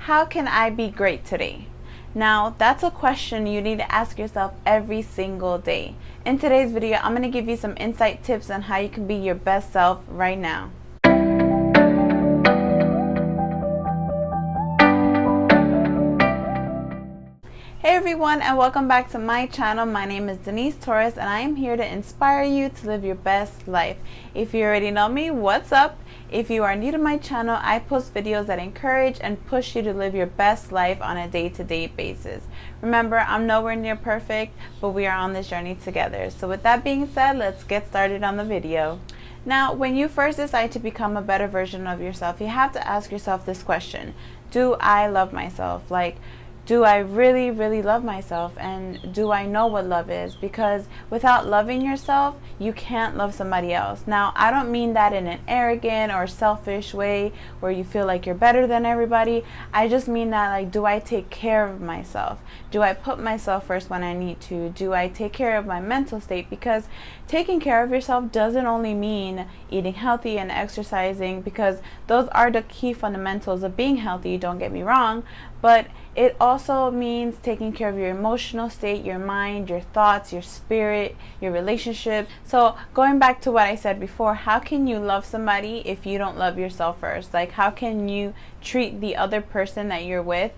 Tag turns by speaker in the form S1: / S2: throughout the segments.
S1: How can I be great today? Now, that's a question you need to ask yourself every single day. In today's video, I'm going to give you some insight tips on how you can be your best self right now. Hey everyone, and welcome back to my channel. My name is Denise Torres and I am here to inspire you to live your best life. If you already know me, what's up? If you are new to my channel, I post videos that encourage and push you to live your best life on a day-to-day basis. Remember, I'm nowhere near perfect, but we are on this journey together. So with that being said, let's get started on the video. Now, when you first decide to become a better version of yourself, you have to ask yourself this question: do I love myself? Do I really, really love myself? And do I know what love is? Because without loving yourself, you can't love somebody else. Now, I don't mean that in an arrogant or selfish way where you feel like you're better than everybody. I just mean that, do I take care of myself? Do I put myself first when I need to? Do I take care of my mental state? Because taking care of yourself doesn't only mean eating healthy and exercising, because those are the key fundamentals of being healthy, don't get me wrong, but it also means taking care of your emotional state, your mind, your thoughts, your spirit, your relationship. So going back to what I said before, how can you love somebody if you don't love yourself first? How can you treat the other person that you're with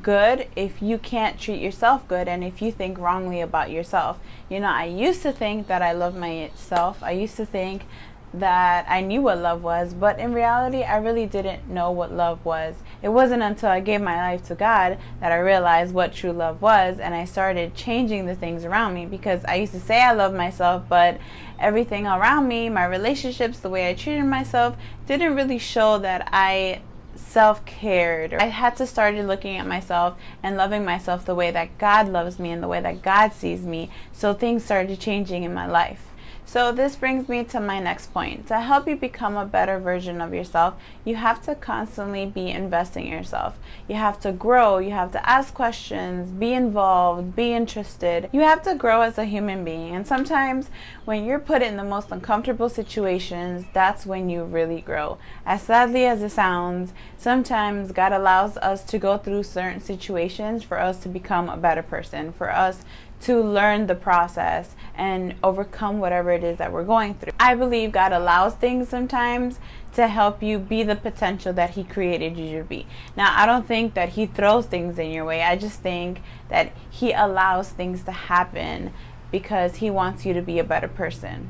S1: good if you can't treat yourself good, and if you think wrongly about yourself? I used to think that I loved myself. I used to think that I knew what love was, but in reality I really didn't know what love was. It wasn't until I gave my life to God that I realized what true love was, and I started changing the things around me, because I used to say I love myself, but everything around me, my relationships, the way I treated myself, didn't really show that I self-cared. I had to start looking at myself and loving myself the way that God loves me and the way that God sees me, so things started changing in my life. So this brings me to my next point. To help you become a better version of yourself, you have to constantly be investing in yourself. You have to grow, you have to ask questions, be involved, be interested. You have to grow as a human being, and sometimes when you're put in the most uncomfortable situations, that's when you really grow. As sadly as it sounds, sometimes God allows us to go through certain situations for us to become a better person, for us to learn the process and overcome whatever it is that we're going through. I believe God allows things sometimes to help you be the potential that He created you to be. Now, I don't think that He throws things in your way. I just think that He allows things to happen because He wants you to be a better person.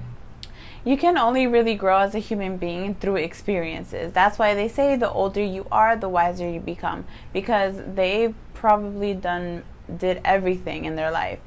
S1: You can only really grow as a human being through experiences. That's why they say the older you are, the wiser you become, because they've probably did everything in their life.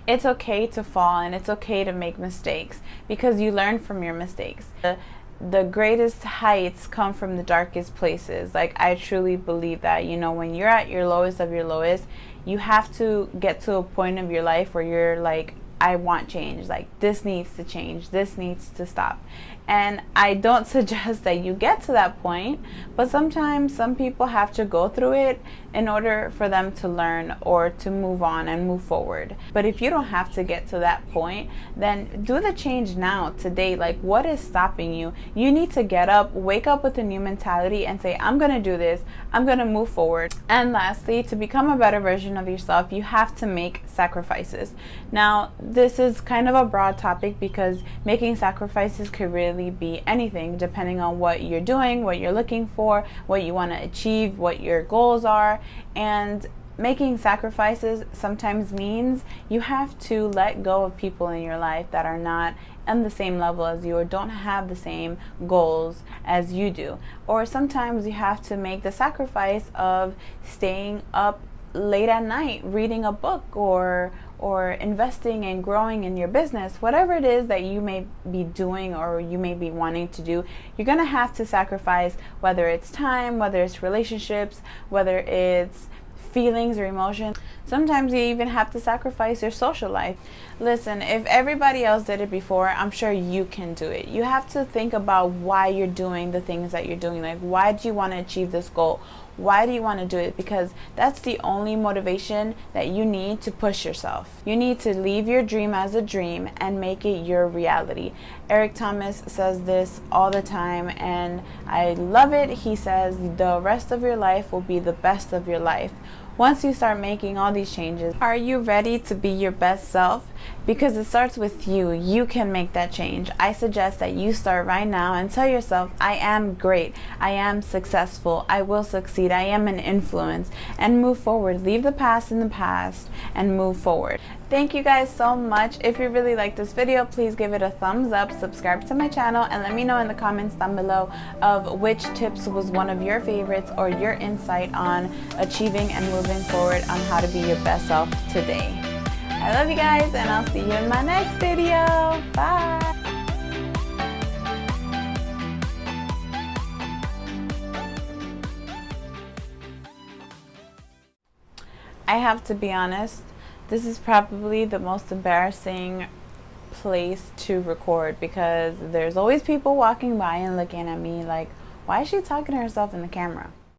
S1: It's okay to fall, and it's okay to make mistakes, because you learn from your mistakes. The greatest heights come from the darkest places. I truly believe that. When you're at your lowest of your lowest, you have to get to a point of your life where you're like, I want change. This needs to change. This needs to stop. And I don't suggest that you get to that point, but sometimes some people have to go through it in order for them to learn or to move on and move forward. But if you don't have to get to that point, then do the change now, today. What is stopping you? You need to get up, wake up with a new mentality and say, I'm going to do this. I'm going to move forward. And lastly, to become a better version of yourself, you have to make sacrifices. Now, this is kind of a broad topic, because making sacrifices could really be anything, depending on what you're doing, what you're looking for, what you want to achieve, what your goals are. And making sacrifices sometimes means you have to let go of people in your life that are not on the same level as you or don't have the same goals as you do. Or sometimes you have to make the sacrifice of staying up late at night reading a book, or investing and growing in your business. Whatever it is that you may be doing or you may be wanting to do, you're gonna have to sacrifice, whether it's time, whether it's relationships, whether it's feelings or emotions. Sometimes you even have to sacrifice your social life. Listen, if everybody else did it before, I'm sure you can do it. You have to think about why you're doing the things that you're doing. Why do you want to achieve this goal? Why do you want to do it? Because that's the only motivation that you need to push yourself. You need to leave your dream as a dream and make it your reality. Eric Thomas says this all the time, and I love it. He says the rest of your life will be the best of your life once you start making all these changes. Are you ready to be your best self? Because it starts with you. You can make that change. I suggest that you start right now and tell yourself, I am great, I am successful, I will succeed, I am an influence, and move forward. Leave the past in the past and move forward. Thank you guys so much. If you really like this video, please give it a thumbs up, subscribe to my channel, and let me know in the comments down below of which tips was one of your favorites or your insight on achieving and moving forward on how to be your best self today. I love you guys, and I'll see you in my next video. Bye. I have to be honest, this is probably the most embarrassing place to record because there's always people walking by and looking at me like, why is she talking to herself in the camera?